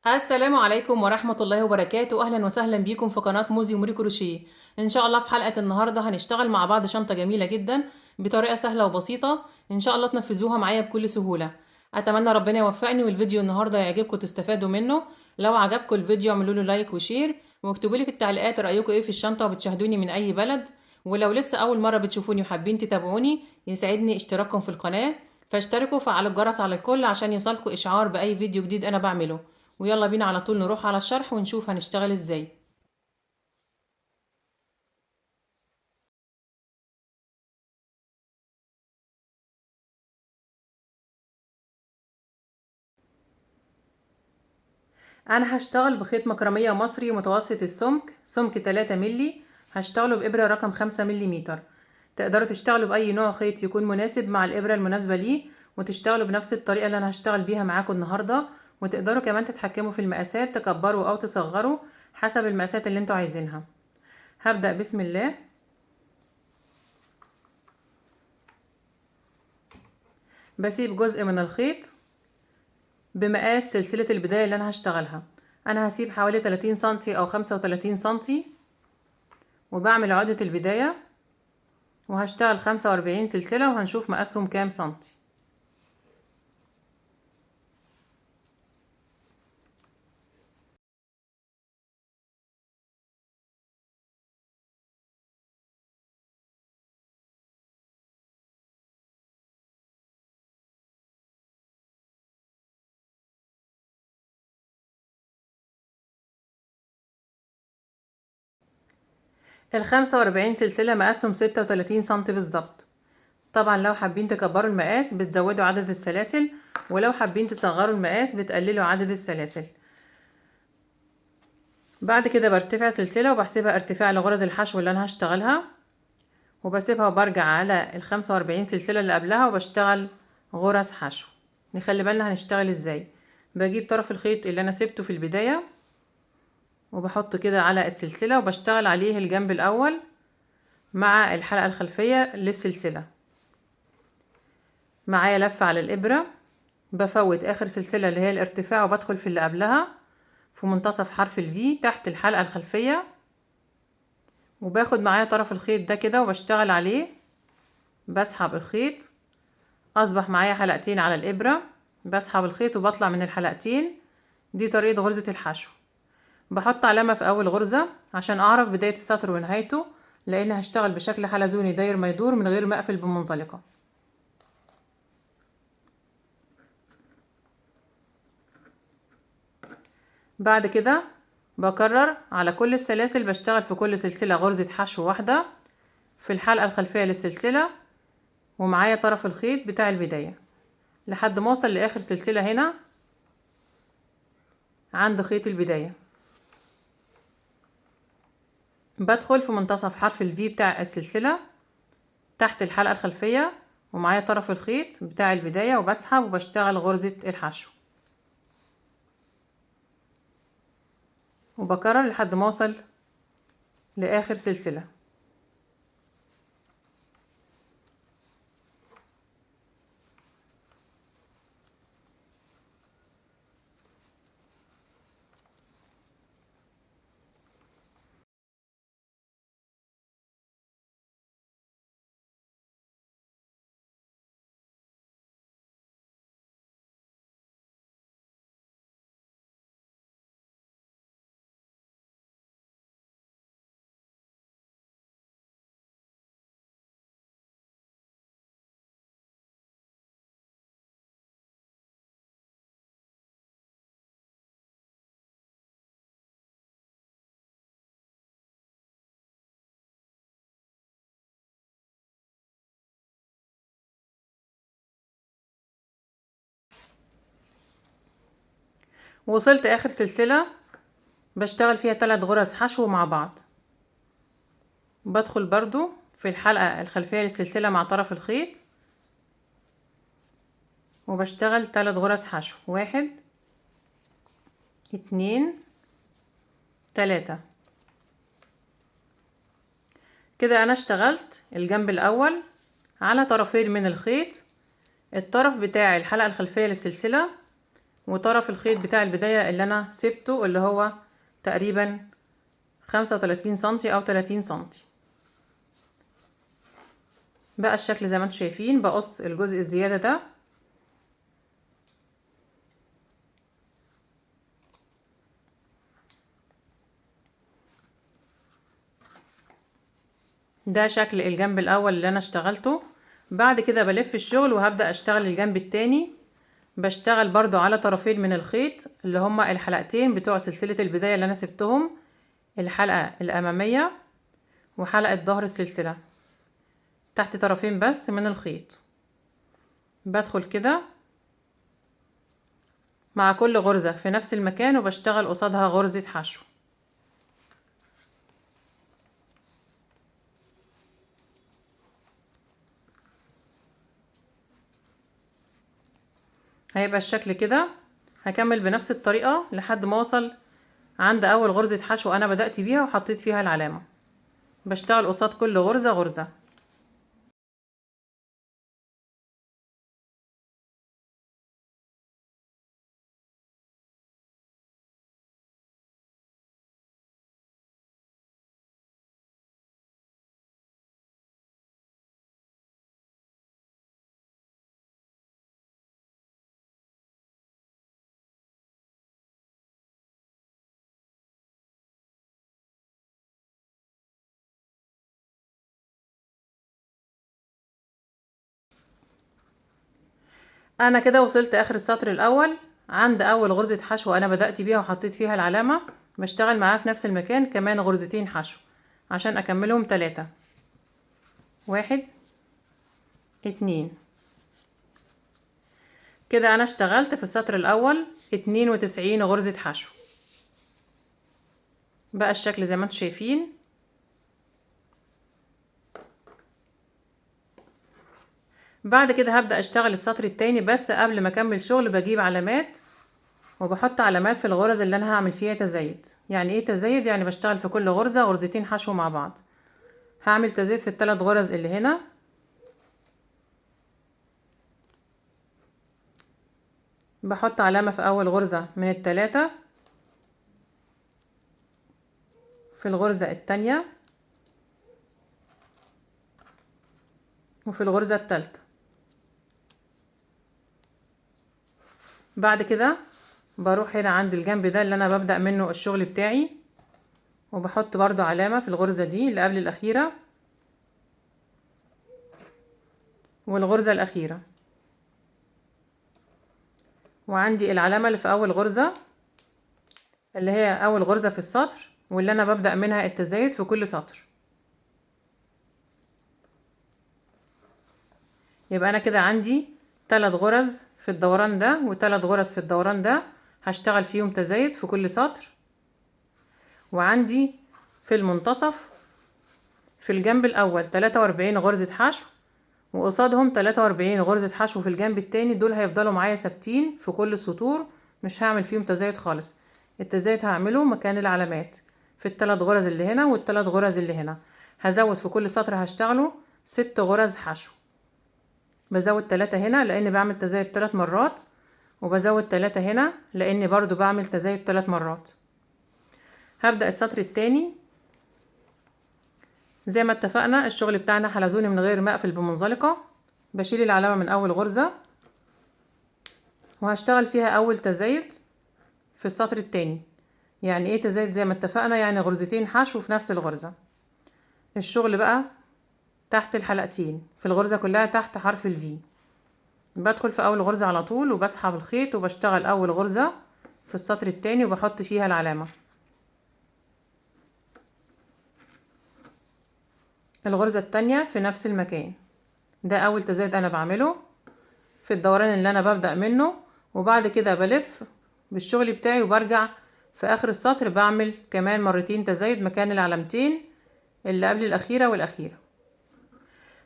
السلام عليكم ورحمة الله وبركاته. أهلا وسهلا بيكم في قناة موزي وموري كروشيه. إن شاء الله في حلقة النهاردة هنشتغل مع بعض شنطة جميلة جدا بطريقة سهلة وبسيطة. إن شاء الله تنفذوها معايا بكل سهولة. أتمنى ربنا يوفقني والفيديو النهاردة يعجبكم وتستفادوا منه. لو عجبكم الفيديو اعملوا له لايك وشير، واكتبوا لي في التعليقات رأيكم إيه في الشنطة وبتشاهدوني من أي بلد. ولو لسه أول مرة بتشوفوني وحابين تتابعوني يسعدني اشتراككم في القناة، فاشتركوا وفعلوا الجرس على الكل عشان يوصلكوا إشعار بأي فيديو جديد أنا بعمله. ويلا بينا على طول نروح على الشرح ونشوف هنشتغل ازاي. انا هشتغل بخيط مكرمية مصري متوسط السمك، سمك 3 ملي. هشتغله بإبرة رقم 5 مليمتر. تقدروا تشتغلوا بأي نوع خيط يكون مناسب مع الإبرة المناسبة ليه، وتشتغلوا بنفس الطريقة اللي انا هشتغل بيها معاكم النهاردة. وتقدروا كمان تتحكموا في المقاسات، تكبروا او تصغروا حسب المقاسات اللي انتوا عايزينها. هبدأ بسم الله. بسيب جزء من الخيط بمقاس سلسلة البداية اللي انا هشتغلها. انا هسيب حوالي 30 سنتي او 35 سنتي، وبعمل عقدة البداية وهشتغل 45 سلسلة وهنشوف مقاسهم كام سنتي. ال45 سلسلة مقاسهم 36 سنتي بالظبط. طبعا لو حابين تكبروا المقاس بتزودوا عدد السلاسل، ولو حابين تصغروا المقاس بتقللوا عدد السلاسل. بعد كده برتفع سلسلة وبحسبها ارتفاع لغرز الحشو اللي انا هشتغلها، وبسيبها وبرجع على ال45 سلسلة اللي قبلها وبشتغل غرز حشو. نخلي بالنا هنشتغل ازاي. بجيب طرف الخيط اللي انا سبته في البداية وبحطه كده على السلسلة وبشتغل عليه الجنب الاول مع الحلقة الخلفية للسلسلة. معايا لفة على الابرة، بفوت اخر سلسلة اللي هي الارتفاع وبدخل في اللي قبلها في منتصف حرف الفي تحت الحلقة الخلفية، وباخد معايا طرف الخيط ده كده وبشتغل عليه. بسحب الخيط، اصبح معايا حلقتين على الابرة. بسحب الخيط وبطلع من الحلقتين. دي طريقة غرزة الحشو. بحط علامة في اول غرزة عشان اعرف بداية السطر ونهايته، لان هشتغل بشكل حلزوني داير ما يدور من غير ما اقفل بمنزلقة. بعد كده بكرر على كل السلاسل، بشتغل في كل سلسلة غرزة حشو واحدة في الحلقة الخلفية للسلسلة، ومعايا طرف الخيط بتاع البداية لحد ما اوصل لاخر سلسلة هنا عند خيط البداية. بدخل في منتصف حرف الفي بتاع السلسلة تحت الحلقة الخلفية، ومعايا طرف الخيط بتاع البداية وبسحب وبشتغل غرزة الحشو، وبكرر لحد ما اوصل لاخر سلسلة. وصلت اخر سلسلة بشتغل فيها 3 غرز حشو مع بعض. بدخل برضو في الحلقة الخلفية للسلسلة مع طرف الخيط وبشتغل 3 غرز حشو، 1 2 3. كده انا اشتغلت الجنب الاول على طرفين من الخيط. الطرف بتاع الحلقة الخلفية للسلسلة وطرف الخيط بتاع البداية اللي انا سبته اللي هو تقريبا 35 سنتي او 30 سنتي. بقى الشكل زي ما انتم شايفين، بقص الجزء الزيادة ده ده شكل الجنب الاول اللي انا اشتغلته. بعد كده بلف الشغل وهبدأ اشتغل الجنب التاني. بشتغل برضو على طرفين من الخيط اللي هما الحلقتين بتوع سلسلة البداية اللي انا سبتهم، الحلقة الامامية وحلقة ظهر السلسلة، تحت طرفين بس من الخيط. بدخل كده مع كل غرزة في نفس المكان وبشتغل قصادها غرزة حشو. هيبقى الشكل كده. هكمل بنفس الطريقة لحد ما اوصل عند اول غرزة حشو انا بدأت بيها وحطيت فيها العلامة. بشتغل قصاد كل غرزة غرزة. انا كده وصلت اخر السطر الاول عند اول غرزة حشو انا بدأت بيها وحطيت فيها العلامة. بشتغل معاها في نفس المكان كمان غرزتين حشو عشان اكملهم 3. 1 2. كده انا اشتغلت في السطر الاول 92 غرزة حشو. بقى الشكل زي ما انتم شايفين. بعد كده هبدأ اشتغل السطر التاني، بس قبل ما اكمل شغل بجيب علامات وبحط علامات في الغرز اللي انا هعمل فيها تزايد. يعني ايه تزايد؟ يعني بشتغل في كل غرزة غرزتين حشو مع بعض. هعمل تزايد في ال3 غرز اللي هنا، بحط علامة في اول غرزة من ال3، في الغرزة التانية، وفي الغرزة التالتة. بعد كده بروح هنا عند الجنب ده اللي انا ببدأ منه الشغل بتاعي، وبحط برضو علامة في الغرزة دي اللي قبل الأخيرة والغرزة الأخيرة، وعندي العلامة اللي في أول غرزة اللي هي أول غرزة في السطر واللي أنا ببدأ منها التزايد في كل سطر. يبقى أنا كده عندي 3 غرز في الدوران ده و3 غرز في الدوران ده هشتغل فيهم تزايد في كل سطر. وعندي في المنتصف في الجنب الأول 43 غرزة حشو، وقصادهم 43 غرزة حشو في الجنب التاني. دول هيفضلوا معايا ثابتين في كل السطور، مش هعمل فيهم تزايد خالص. التزايد هعمله مكان العلامات في ال3 غرز اللي هنا وال3 غرز اللي هنا. هزود في كل سطر هشتغله 6 غرز حشو. بزود 3 هنا لان بعمل تزايد 3 مرات، وبزود 3 هنا لان برضو بعمل تزايد 3 مرات. هبدأ السطر التاني زي ما اتفقنا. الشغل بتاعنا حلزوني من غير ما اقفل بمنزلقة. بشيل العلامة من اول غرزة وهشتغل فيها اول تزايد في السطر التاني. يعني ايه تزايد؟ زي ما اتفقنا يعني غرزتين حشو في نفس الغرزة. الشغل بقى تحت الحلقتين في الغرزة كلها تحت حرف الفي. بدخل في اول غرزة على طول وبسحب الخيط وبشتغل اول غرزة في السطر التاني وبحط فيها العلامة. الغرزة التانية في نفس المكان. ده اول تزايد انا بعمله في الدوران اللي انا ببدأ منه، وبعد كده بلف بالشغل بتاعي وبرجع في اخر السطر بعمل كمان مرتين تزايد مكان العلامتين اللي قبل الاخيرة والاخيرة.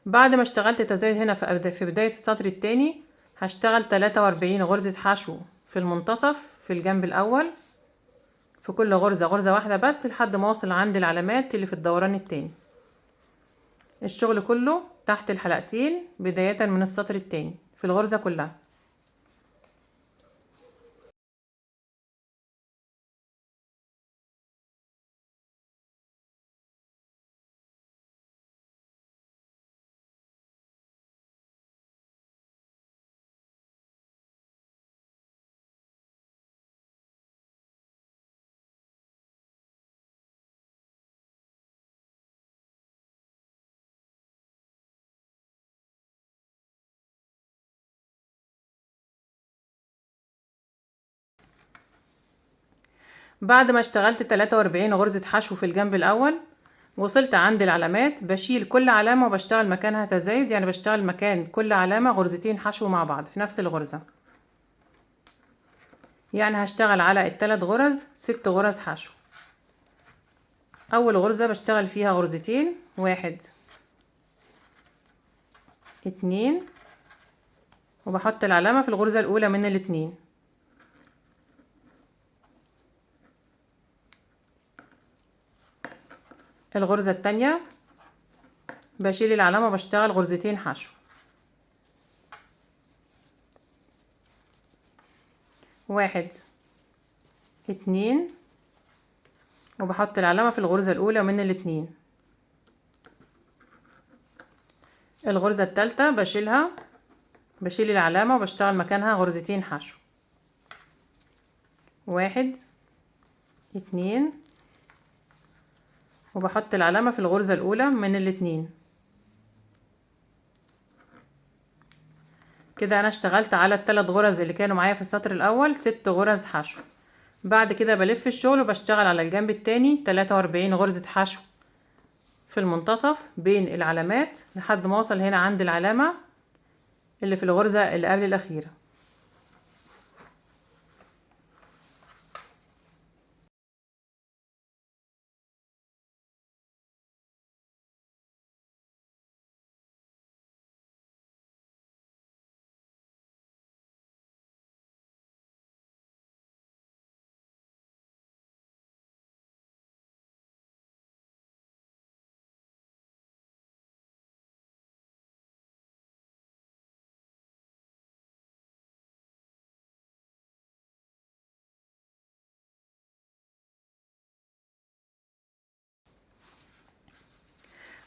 بعد ما اشتغلت تزايد هنا في بداية السطر التاني هشتغل 43 غرزة حشو في المنتصف في الجنب الاول، في كل غرزة غرزة واحدة بس لحد ما اوصل عند العلامات اللي في الدوران التاني. الشغل كله تحت الحلقتين بداية من السطر التاني في الغرزة كلها. بعد ما اشتغلت 43 غرزة حشو في الجنب الاول، وصلت عند العلامات بشيل كل علامة وبشتغل مكانها تزايد، يعني بشتغل مكان كل علامة غرزتين حشو مع بعض في نفس الغرزة. يعني هشتغل على الثلاث غرز 6 غرز حشو. اول غرزة بشتغل فيها غرزتين، 1 2، وبحط العلامة في الغرزة الاولى من الاتنين. الغرزة التانية بشيل العلامة وبشتغل غرزتين حشو، 1 2، وبحط العلامة في الغرزة الأولى من الاتنين. الغرزة التالتة بشيل العلامة وبشتغل مكانها غرزتين حشو، 1 2، وبحط العلامة في الغرزة الأولى من الاتنين. كده أنا اشتغلت على الثلاث غرز اللي كانوا معايا في السطر الأول 6 غرز حشو. بعد كده بلف الشغل وبشتغل على الجنب التاني 43 غرزة حشو في المنتصف بين العلامات لحد ما اوصل هنا عند العلامة اللي في الغرزة اللي قبل الأخيرة.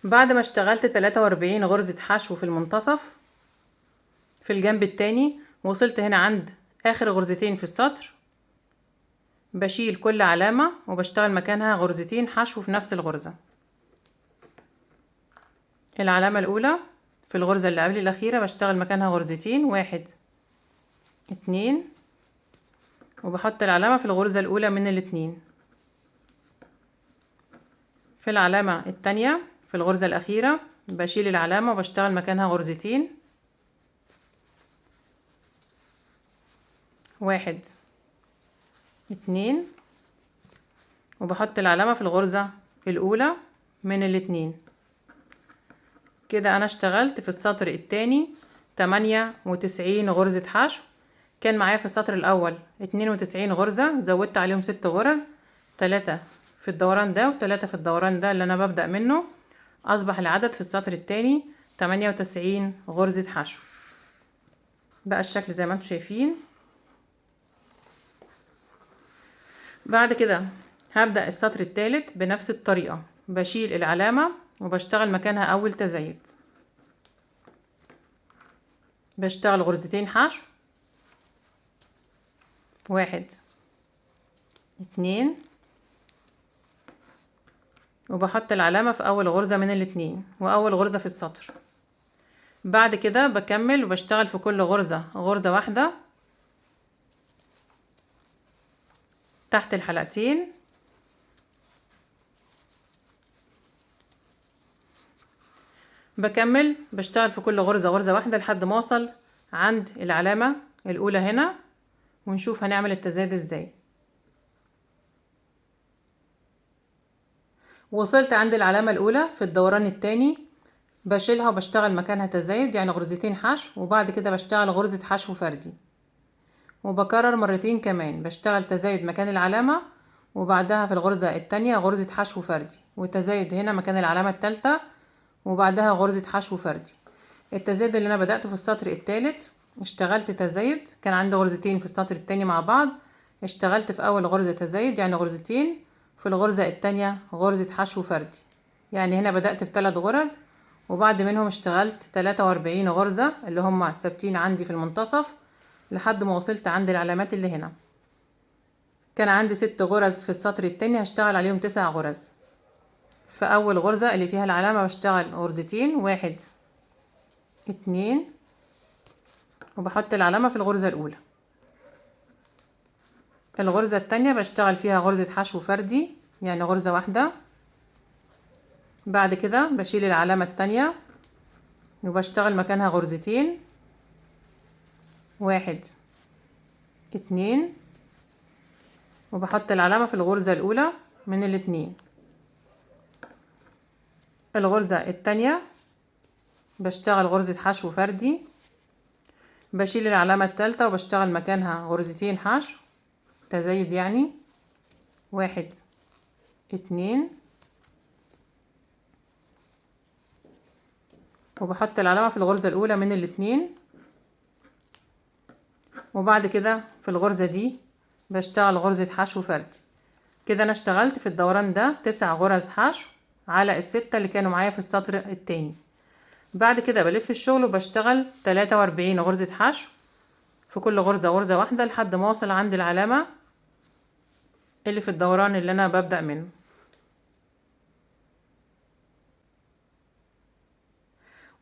بعد ما اشتغلت 43 غرزة حشو في المنتصف في الجنب التاني، وصلت هنا عند آخر غرزتين في السطر، بشيل كل علامة وبشتغل مكانها غرزتين حشو في نفس الغرزة. العلامة الأولى في الغرزة اللي قبل الأخيرة بشتغل مكانها غرزتين، 1 2، وبحط العلامة في الغرزة الأولى من الاتنين. في العلامة التانية في الغرزة الأخيرة بشيل العلامة وبشتغل مكانها غرزتين، 1 2، وبحط العلامة في الغرزة الأولى من الاتنين. كده أنا اشتغلت في السطر التاني 98 غرزة حشو. كان معايا في السطر الأول 92 غرزة، زودت عليهم 6 غرز، 3 في الدوران ده و3 في الدوران ده اللي أنا ببدأ منه. أصبح العدد في السطر التاني 98 غرزة حشو. بقى الشكل زي ما انتم شايفين. بعد كده هبدأ السطر الثالث بنفس الطريقة، بشيل العلامة وبشتغل مكانها أول تزايد، بشتغل غرزتين حشو، 1 2، وبحط العلامة في أول غرزة من الاتنين وأول غرزة في السطر. بعد كده بكمل وبشتغل في كل غرزة غرزة واحدة تحت الحلقتين، بكمل بشتغل في كل غرزة غرزة واحدة لحد ما اوصل عند العلامة الأولى هنا، ونشوف هنعمل التزايد ازاي. وصلت عند العلامة الأولى في الدوران التاني، بشيلها وبشتغل مكانها تزايد يعني غرزتين حشو، وبعد كده بشتغل غرزة حشو فردي، وبكرر مرتين كمان بشتغل تزايد مكان العلامة، وبعدها في الغرزة التانية غرزة حشو فردي، وتزايد هنا مكان العلامة التالتة، وبعدها غرزة حشو فردي. التزايد اللي انا بدأته في السطر الثالث اشتغلت تزايد، كان عندي غرزتين في السطر الثاني مع بعض، اشتغلت في اول غرزة تزايد يعني غرزتين، في الغرزة الثانية غرزة حشو فردي. يعني هنا بدأت بثلاث غرز، وبعد منهم اشتغلت 43 غرزة اللي هم ثابتين عندي في المنتصف لحد ما وصلت عند العلامات اللي هنا. كان عندي 6 غرز في السطر الثاني، هشتغل عليهم 9 غرز. في اول غرزة اللي فيها العلامة بشتغل غرزتين، 1 2، وبحط العلامة في الغرزة الأولى. الغرزة التانية بشتغل فيها غرزة حشو فردي، يعني غرزة واحدة. بعد كده بشيل العلامة التانية وبشتغل مكانها غرزتين، 1 2، وبحط العلامة في الغرزة الأولى من الاتنين. الغرزة التانية بشتغل غرزة حشو فردي، بشيل العلامة التالتة وبشتغل مكانها غرزتين حشو تزايد، يعني 1 2، وبحط العلامة في الغرزة الأولى من الاتنين. وبعد كده في الغرزة دي بشتغل غرزة حشو فردي. كده أنا اشتغلت في الدوران ده 9 غرز حشو على ال6 اللي كانوا معايا في السطر التاني. بعد كده بلف الشغل وبشتغل 43 غرزة حشو في كل غرزة غرزة واحدة لحد ما اوصل عند العلامة اللي في الدوران اللي انا ببدأ منه.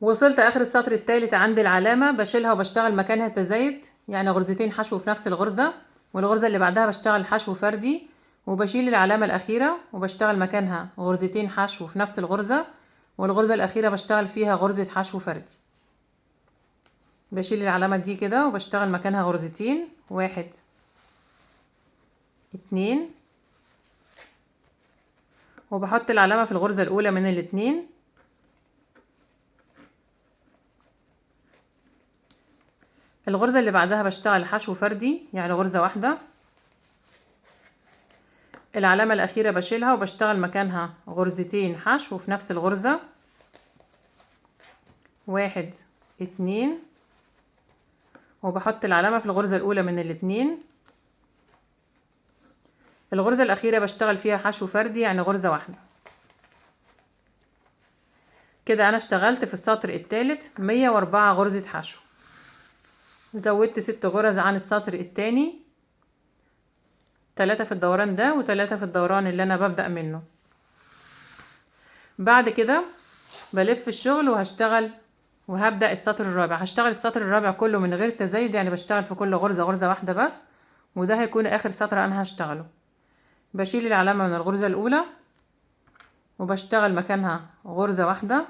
وصلت اخر السطر التالت عند العلامة بشيلها وبشتغل مكانها تزايد، يعني غرزتين حشو في نفس الغرزة، والغرزة اللي بعدها بشتغل حشو فردي وبشيل العلامة الأخيرة وبشتغل مكانها غرزتين حشو في نفس الغرزة، والغرزة الأخيرة بشتغل فيها غرزة حشو فردي. بشيل العلامة دي كده وبشتغل مكانها غرزتين، 1 2، وبحط العلامة في الغرزة الأولى من الاتنين. الغرزة اللي بعدها بشتغل حشو فردي، يعني غرزة واحدة. العلامة الأخيرة بشيلها وبشتغل مكانها غرزتين حشو في نفس الغرزة، 1 2، وبحط العلامة في الغرزة الأولى من الاتنين. الغرزة الأخيرة بشتغل فيها حشو فردي، يعني غرزة واحدة. كده أنا اشتغلت في السطر التالت 104 غرزة حشو، زودت 6 غرز عن السطر التاني، 3 في الدوران ده و3 في الدوران اللي أنا ببدأ منه. بعد كده بلف الشغل وهشتغل وهبدأ السطر الرابع. هشتغل السطر الرابع كله من غير تزايد، يعني بشتغل في كل غرزة غرزة واحدة بس، وده هيكون آخر سطر أنا هشتغله. بشيل العلامة من الغرزة الأولى وبشتغل مكانها غرزة واحدة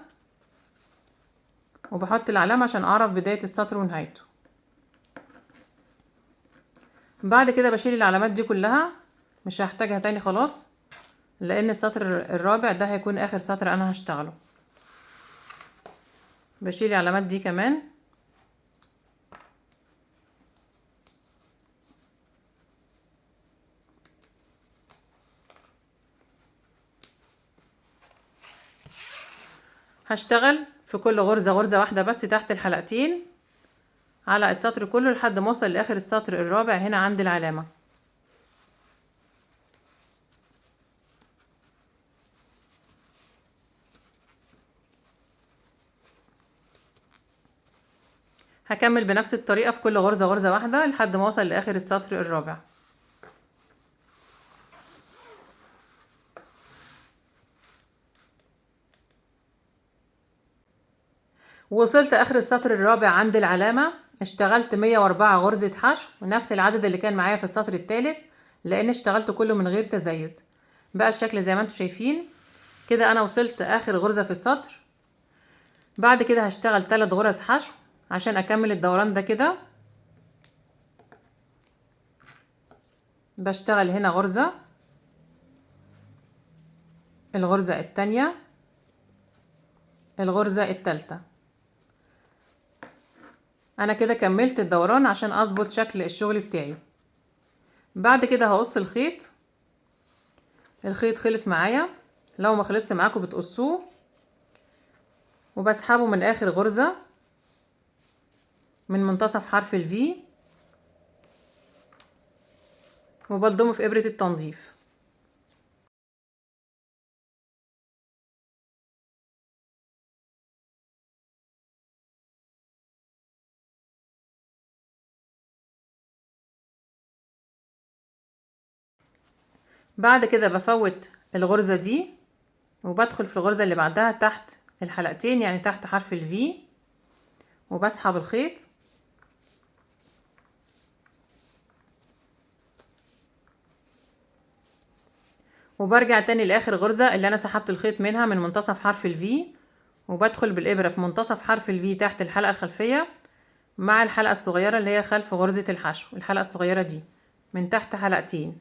وبحط العلامة عشان أعرف بداية السطر ونهايته. بعد كده بشيل العلامات دي كلها، مش هحتاجها تاني خلاص، لأن السطر الرابع ده هيكون آخر سطر أنا هشتغله. بشيل العلامات دي كمان. هشتغل في كل غرزة غرزة واحدة بس تحت الحلقتين على السطر كله لحد ما اوصل لاخر السطر الرابع هنا عند العلامة. هكمل بنفس الطريقة في كل غرزة غرزة واحدة لحد ما اوصل لاخر السطر الرابع. وصلت اخر السطر الرابع عند العلامة، اشتغلت 104 غرزة حشو ونفس العدد اللي كان معايا في السطر الثالث، لان اشتغلت كله من غير تزايد. بقى الشكل زي ما انتم شايفين كده. انا وصلت اخر غرزة في السطر. بعد كده هشتغل 3 غرز حشو عشان اكمل الدوران ده كده. بشتغل هنا غرزة، الغرزة التانية، الغرزة التالتة. انا كده كملت الدوران عشان اظبط شكل الشغل بتاعي. بعد كده هقص الخيط. الخيط خلص معايا، لو ما خلصش معاكم بتقصوه وبسحبه من اخر غرزة من منتصف حرف الفي وبلضمه في ابرة التنظيف. بعد كده بفوت الغرزة دي وبدخل في الغرزة اللي بعدها تحت الحلقتين، يعني تحت حرف الفي، وبسحب الخيط وبرجع تاني لاخر غرزة اللي انا سحبت الخيط منها من منتصف حرف الفي، وبدخل بالابرة في منتصف حرف الفي تحت الحلقة الخلفية مع الحلقة الصغيرة اللي هي خلف غرزة الحشو، الحلقة الصغيرة دي من تحت حلقتين.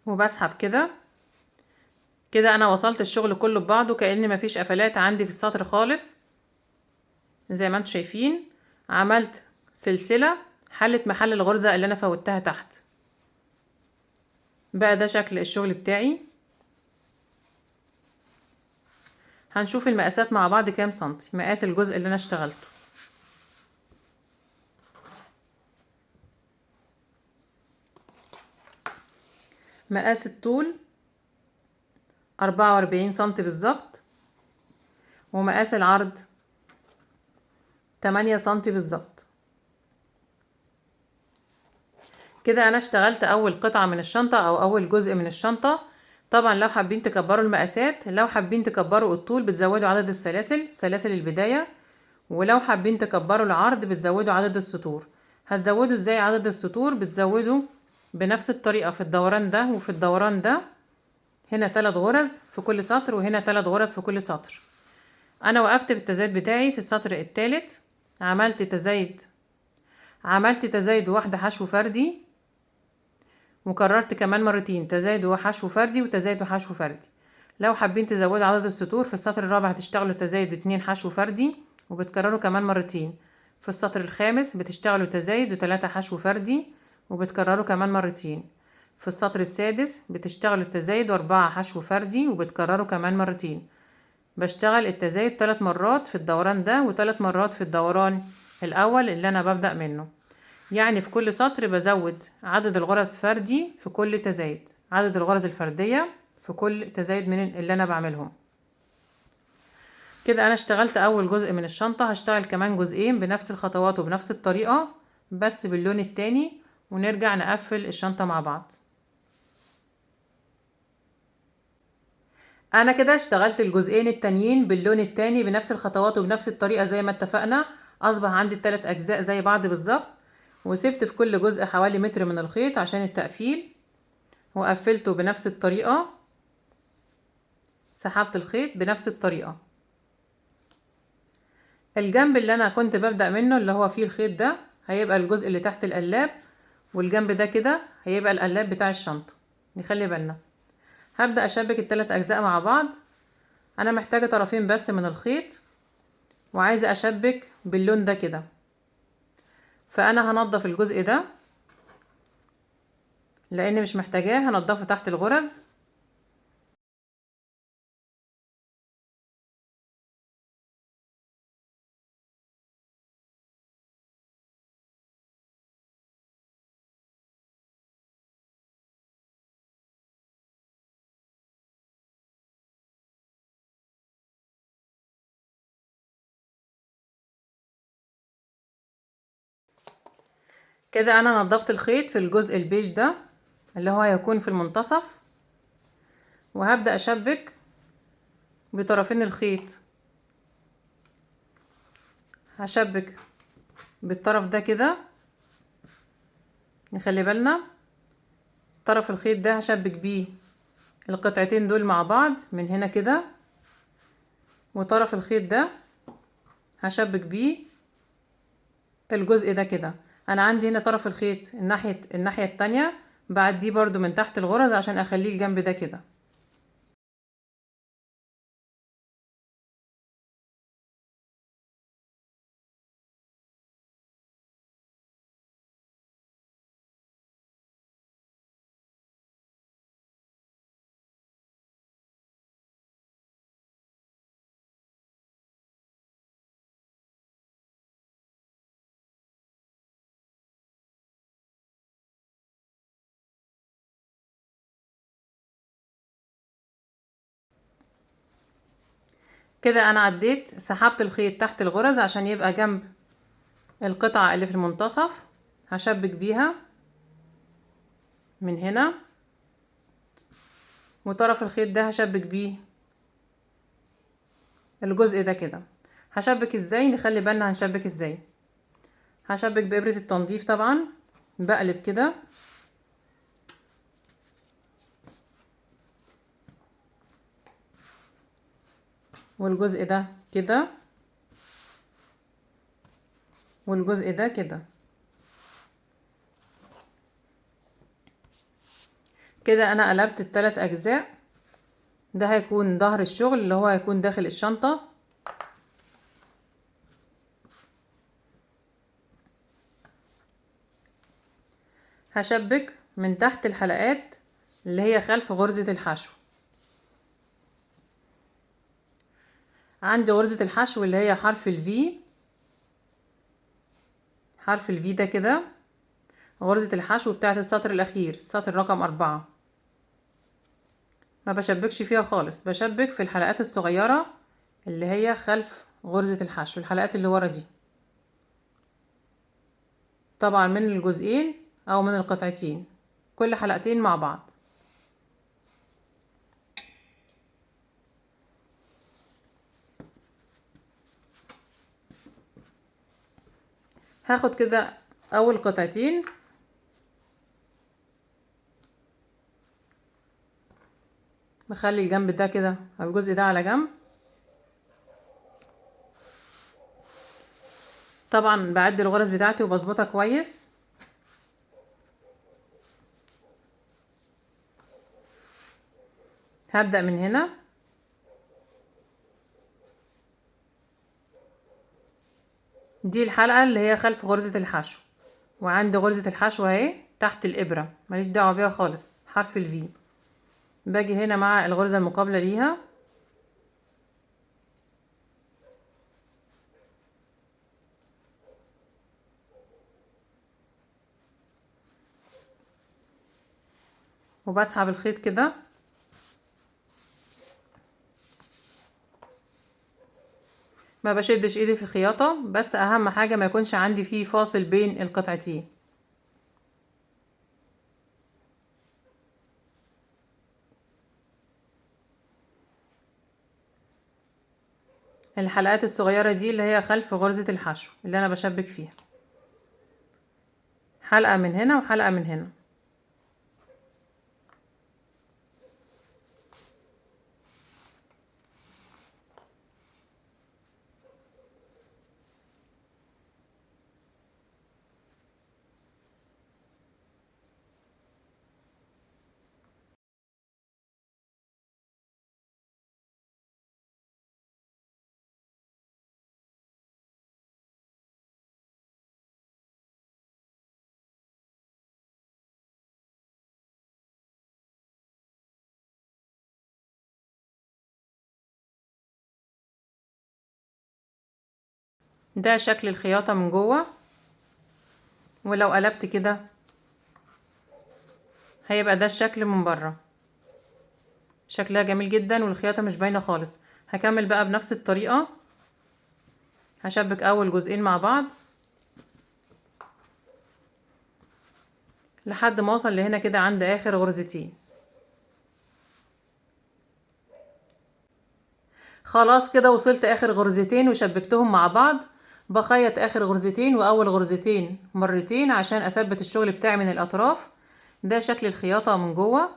وبسحب كده كده انا وصلت الشغل كله ببعضه، كأن مفيش قفلات عندي في السطر خالص. زي ما انتم شايفين عملت سلسلة حلت محل الغرزة اللي انا فوتها تحت. بقى ده شكل الشغل بتاعي. هنشوف المقاسات مع بعض كام سنتي، مقاس الجزء اللي انا اشتغلته. مقاس الطول 44 سنتي بالظبط، ومقاس العرض 8 سنتي بالظبط. كده انا اشتغلت اول قطعة من الشنطة او اول جزء من الشنطة. طبعا لو حابين تكبروا المقاسات، لو حابين تكبروا الطول بتزودوا عدد السلاسل، سلاسل البداية، ولو حابين تكبروا العرض بتزودوا عدد السطور. هتزودوا ازاي عدد السطور؟ بتزودوا بنفس الطريقة في الدوران ده وفي الدوران ده. هنا 3 غرز في كل سطر، وهنا 3 غرز في كل سطر. انا وقفت بالتزايد بتاعي في السطر الثالث، عملت تزايد واحدة حشو فردي، وكررت كمان مرتين تزايد وحشو فردي وتزايد وحشو فردي. لو حابين تزودوا عدد السطور في السطر الرابع هتشتغلوا تزايد 2 حشو فردي وبتكرروا كمان مرتين. في السطر الخامس بتشتغلوا تزايد و3 حشو فردي وبتكرروا كمان مرتين. في السطر السادس بتشتغلوا التزايد و4 حشو فردي وبتكرروا كمان مرتين. بشتغل التزايد 3 مرات في الدوران ده و3 مرات في الدوران الاول اللي انا ببدأ منه. يعني في كل سطر بزود عدد الغرز فردي في كل تزايد، عدد الغرز الفردية في كل تزايد من اللي انا بعملهم. كده انا اشتغلت اول جزء من الشنطة. هشتغل كمان جزئين بنفس الخطوات وبنفس الطريقة بس باللون التاني، ونرجع نقفل الشنطة مع بعض. انا كده اشتغلت الجزئين التانيين باللون التاني بنفس الخطوات وبنفس الطريقة زي ما اتفقنا. اصبح عندي الثلاث اجزاء زي بعض بالظبط، وسبت في كل جزء حوالي متر من الخيط عشان التقفيل، وقفلته بنفس الطريقة. سحبت الخيط بنفس الطريقة. الجنب اللي انا كنت ببدأ منه اللي هو فيه الخيط ده هيبقى الجزء اللي تحت القلاب، والجنب ده كده هيبقى القلاب بتاع الشنطة. نخلي بالنا. هبدأ اشبك الثلاث اجزاء مع بعض. انا محتاجة طرفين بس من الخيط، وعايزة اشبك باللون ده كده. فانا هنضف الجزء ده لان مش محتاجاه، هنضفه تحت الغرز. كده انا نضفت الخيط في الجزء البيج ده اللي هو هيكون في المنتصف، وهبدأ اشبك بطرفين الخيط. هشبك بالطرف ده كده. نخلي بالنا طرف الخيط ده هشبك بيه القطعتين دول مع بعض من هنا كده، وطرف الخيط ده هشبك بيه الجزء ده كده. انا عندي هنا طرف الخيط الناحية التانية بعديه برضو من تحت الغرز عشان اخليه الجنب ده كده. كده انا عديت سحبت الخيط تحت الغرز عشان يبقى جنب القطعة اللي في المنتصف. هشبك بيها من هنا، وطرف الخيط ده هشبك بيه الجزء ده كده. هشبك ازاي؟ نخلي بالنا هنشبك ازاي. هشبك بإبرة التنظيف طبعا، بقلب كده والجزء ده كده والجزء ده كده كده. انا قلبت الثلاث اجزاء. ده هيكون ظهر الشغل اللي هو هيكون داخل الشنطة. هشبك من تحت الحلقات اللي هي خلف غرزة الحشو. عندي غرزة الحشو اللي هي حرف الفي، حرف الفي ده كده غرزة الحشو بتاعت السطر الأخير، السطر رقم 4. ما بشبكش فيها خالص، بشبك في الحلقات الصغيرة اللي هي خلف غرزة الحشو، الحلقات اللي ورا دي طبعا من الجزئين أو من القطعتين، كل حلقتين مع بعض. هاخد كده أول قطعتين بخلي الجنب ده كده أو الجزء ده على جنب. طبعا بعد الغرز بتاعتي وبظبطها كويس. هبدأ من هنا دي الحلقة اللي هي خلف غرزة الحشو، وعندي غرزة الحشو اهي تحت الإبرة، ماليش دعوة بيها خالص، حرف الفي. باجي هنا مع الغرزة المقابلة ليها وبسحب الخيط كده ما بشدش ايدي في الخياطة، بس اهم حاجة ما يكونش عندي فيه فاصل بين القطعتين. الحلقات الصغيرة دي اللي هي خلف غرزة الحشو اللي انا بشبك فيها، حلقة من هنا وحلقة من هنا. ده شكل الخياطة من جوه، ولو قلبت كده هيبقى ده الشكل من بره. شكلها جميل جدا والخياطة مش باينة خالص. هكمل بقى بنفس الطريقة، هشبك اول جزئين مع بعض لحد ما اوصل لهنا كده عند اخر غرزتين. خلاص كده وصلت اخر غرزتين وشبكتهم مع بعض. بخيط اخر غرزتين واول غرزتين مرتين عشان اثبت الشغل بتاعي من الاطراف. ده شكل الخياطة من جوه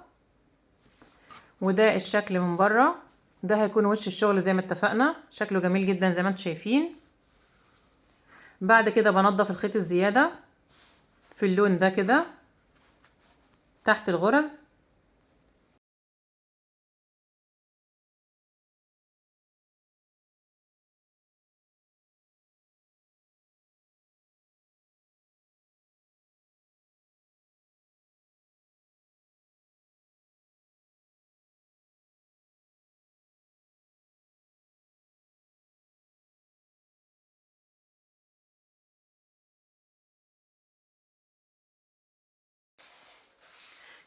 وده الشكل من بره. ده هيكون وش الشغل زي ما اتفقنا، شكله جميل جدا زي ما انتم شايفين. بعد كده بنضف الخيط الزيادة في اللون ده كده تحت الغرز.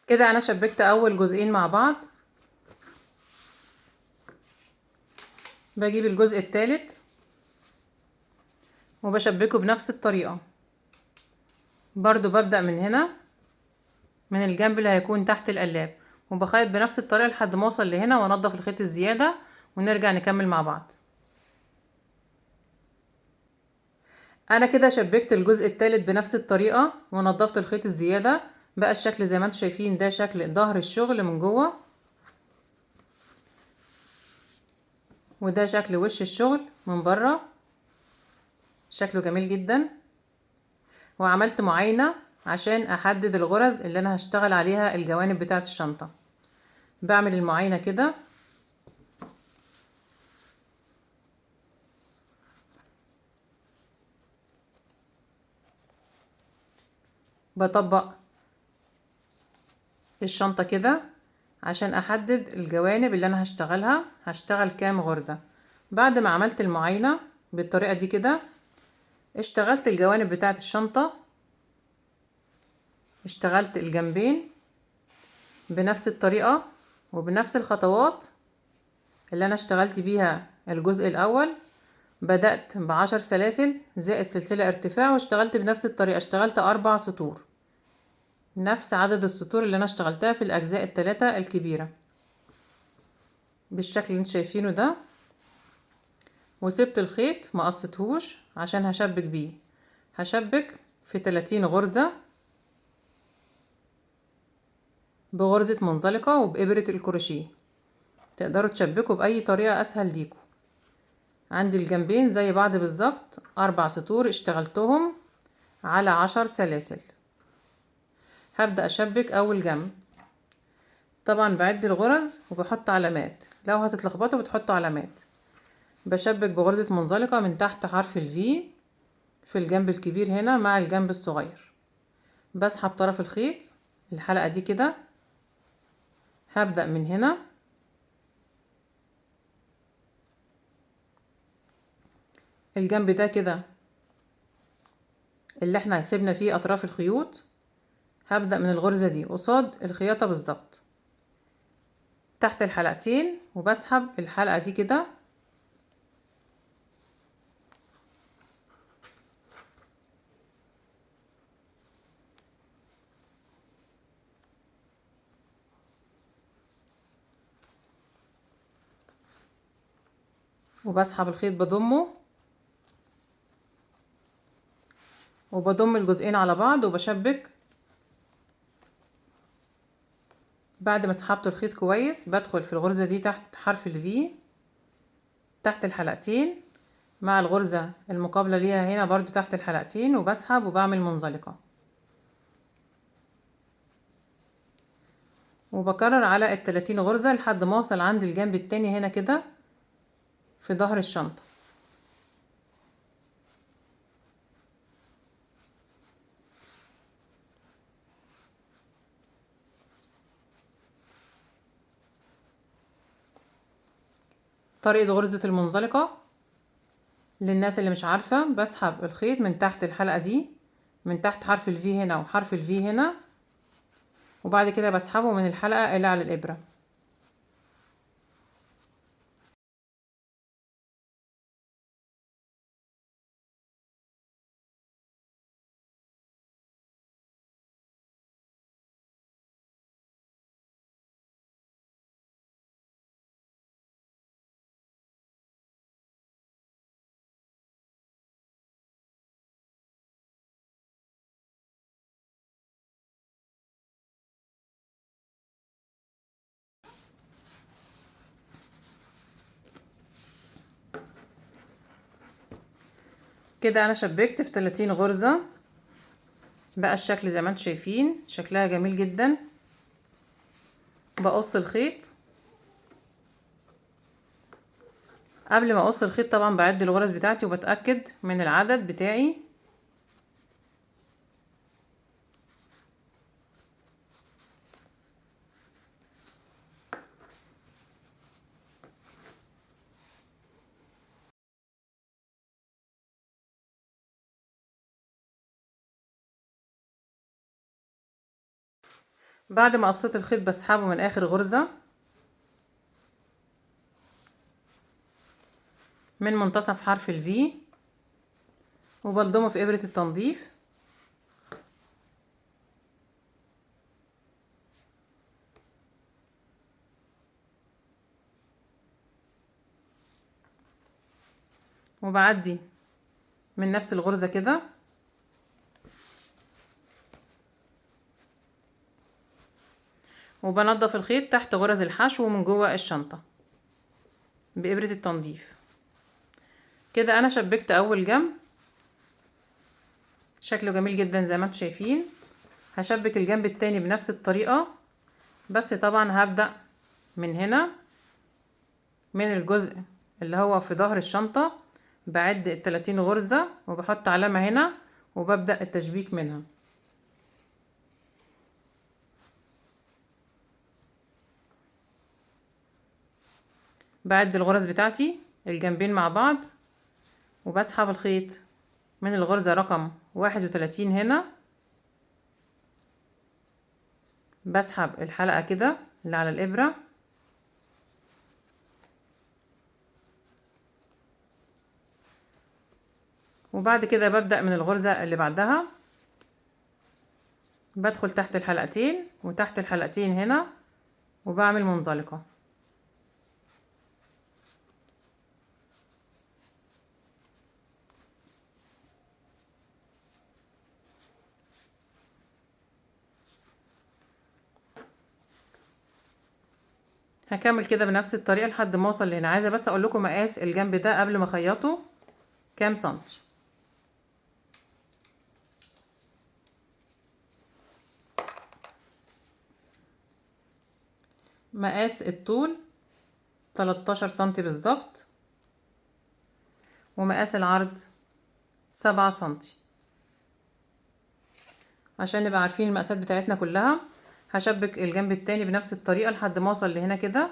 كده انا شبكت اول جزئين مع بعض. بجيب الجزء الثالث وبشبكه بنفس الطريقة. برضو ببدأ من هنا من الجنب اللي هيكون تحت القلاب وبخيط بنفس الطريقة لحد ما اوصل لهنا وانضف الخيط الزيادة ونرجع نكمل مع بعض. انا كده شبكت الجزء الثالث بنفس الطريقة ونضفت الخيط الزيادة. بقى الشكل زي ما انتم شايفين، ده شكل ظهر الشغل من جوه، وده شكل وش الشغل من بره. شكله جميل جدا. وعملت معاينة عشان احدد الغرز اللي انا هشتغل عليها الجوانب بتاعة الشنطة. بعمل المعاينة كده، بطبق الشنطة كده عشان احدد الجوانب اللي انا هشتغلها، هشتغل كام غرزة. بعد ما عملت المعاينة بالطريقة دي كده، اشتغلت الجوانب بتاعة الشنطة، اشتغلت الجنبين بنفس الطريقة وبنفس الخطوات اللي انا اشتغلت بيها الجزء الاول. بدأت ب10 سلاسل زائد سلسلة ارتفاع، واشتغلت بنفس الطريقة، اشتغلت 4 سطور، نفس عدد السطور اللي انا اشتغلتها في الاجزاء الثلاثة الكبيرة بالشكل اللي انتوا شايفينه ده. وسبت الخيط ما قصيتهوش عشان هشبك بيه. هشبك في 30 غرزة بغرزة منزلقة وبإبرة الكروشيه. تقدروا تشبكوا بأي طريقة أسهل ليكم. عندي الجنبين زي بعض بالظبط، 4 سطور اشتغلتهم على 10 سلاسل. هبدأ أشبك أول جنب. طبعا بعد الغرز وبحط علامات، لو هتتلخبطوا بتحطوا علامات. بشبك بغرزة منزلقة من تحت حرف الفي في الجنب الكبير هنا مع الجنب الصغير. بسحب طرف الخيط الحلقة دي كده. هبدأ من هنا الجنب ده كده اللي احنا سيبنا فيه اطراف الخيوط. هبدأ من الغرزة دي قصاد الخياطة بالظبط تحت الحلقتين، وبسحب الحلقة دي كده. وبسحب الخيط بضمه، وبضم الجزئين على بعض وبشبك. بعد ما سحبت الخيط كويس بدخل في الغرزة دي تحت حرف الفي تحت الحلقتين مع الغرزة المقابلة ليها هنا برضو تحت الحلقتين، وبسحب وبعمل منزلقة. وبكرر على ال30 غرزة لحد ما اوصل عند الجنب التاني هنا كده في ظهر الشنطة. طريقة غرزة المنزلقة للناس اللي مش عارفة، بسحب الخيط من تحت الحلقة دي، من تحت حرف الفي هنا وحرف الفي هنا، وبعد كده بسحبه من الحلقة اللي على الإبرة. كده انا شبكت في 30 غرزة. بقى الشكل زي ما انتم شايفين، شكلها جميل جدا. بقص الخيط. قبل ما اقص الخيط طبعا بعد الغرز بتاعتي وبتأكد من العدد بتاعي. بعد ما قصيت الخيط بسحبه من اخر غرزة من منتصف حرف الفي، وبلضمه في ابرة التنظيف. وبعدي من نفس الغرزة كده، وبنضف الخيط تحت غرز الحشو ومن جوه الشنطة بإبرة التنظيف. كده انا شبكت اول جنب، شكله جميل جدا زي ما انتم شايفين. هشبك الجنب التاني بنفس الطريقة، بس طبعا هبدأ من هنا من الجزء اللي هو في ظهر الشنطة، بعد 30 غرزة وبحط علامة هنا وببدأ التشبيك منها. بعد الغرز بتاعتي الجنبين مع بعض، وبسحب الخيط من الغرزة رقم 31 هنا، بسحب الحلقة كده اللي على الإبرة، وبعد كده ببدأ من الغرزة اللي بعدها، بدخل تحت الحلقتين وتحت الحلقتين هنا وبعمل منزلقة. هكمل كده بنفس الطريقة لحد ما اوصل لهنا. عايزة بس اقول لكم مقاس الجنب ده قبل ما اخيطه كام سنتي. مقاس الطول 13 سنتي بالظبط، ومقاس العرض 7 سنتي. عشان نبقى عارفين المقاسات بتاعتنا كلها، هشبك الجنب التاني بنفس الطريقة لحد ما اوصل لهنا كده،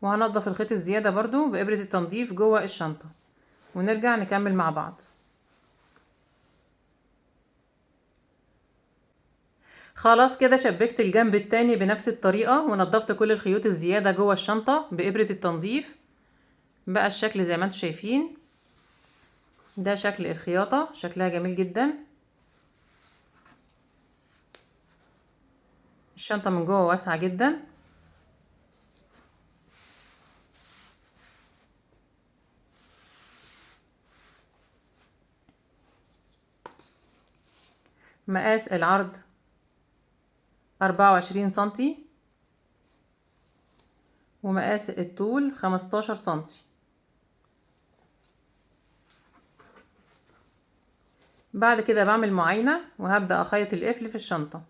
وهنضف الخيط الزيادة برضو بإبرة التنظيف جوه الشنطة، ونرجع نكمل مع بعض. خلاص كده شبكت الجنب التاني بنفس الطريقة ونضفت كل الخيوط الزيادة جوه الشنطة بإبرة التنظيف. بقى الشكل زي ما انتم شايفين، ده شكل الخياطة، شكلها جميل جدا. الشنطة من جوه واسعة جدا. مقاس العرض 24 سنتي، ومقاس الطول 15 سنتي. بعد كده بعمل معاينة وهبدأ أخيط القفل في الشنطة.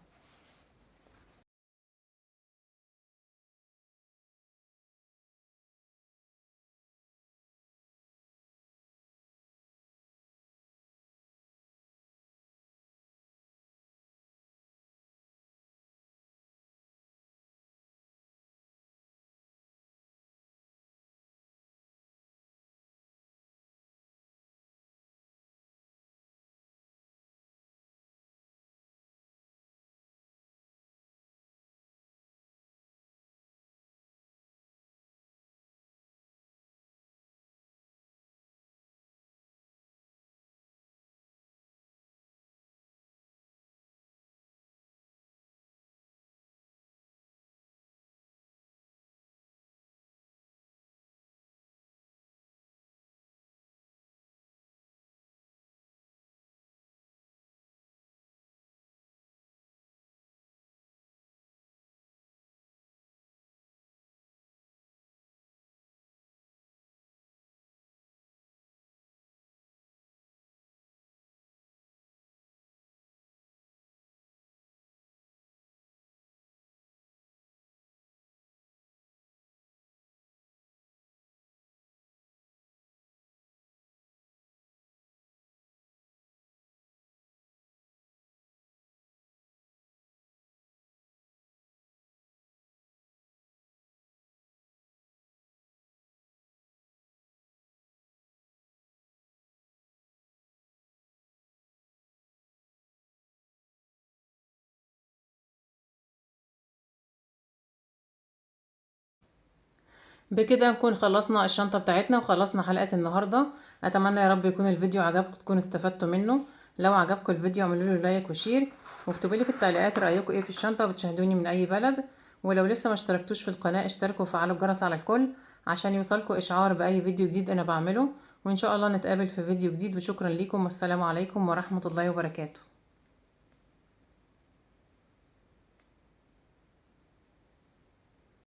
بكده نكون خلصنا الشنطة بتاعتنا وخلصنا حلقة النهاردة. اتمنى يا رب يكون الفيديو عجبكم، تكونوا استفدتوا منه. لو عجبكم الفيديو اعملوا له لايك وشير، واكتبوا لي في التعليقات رأيكم ايه في الشنطة، وبتشاهدوني من اي بلد. ولو لسه ما اشتركتوش في القناة اشتركوا وفعلوا الجرس على الكل عشان يوصلكوا اشعار باي فيديو جديد انا بعمله. وإن شاء الله نتقابل في فيديو جديد، وشكرا لكم والسلام عليكم ورحمة الله وبركاته.